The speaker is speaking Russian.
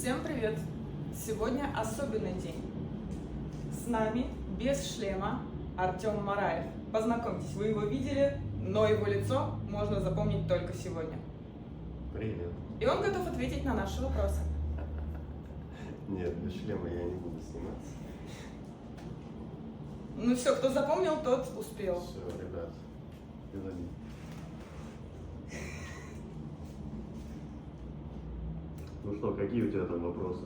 Всем привет! Сегодня особенный день. С нами без шлема Артем Мараев. Познакомьтесь, вы его видели, но его лицо можно запомнить только сегодня. Привет. И он готов ответить на наши вопросы. Нет, без шлема я не буду сниматься. Ну все, кто запомнил, тот успел. Все, ребят, переводи. Ну что, какие у тебя там вопросы?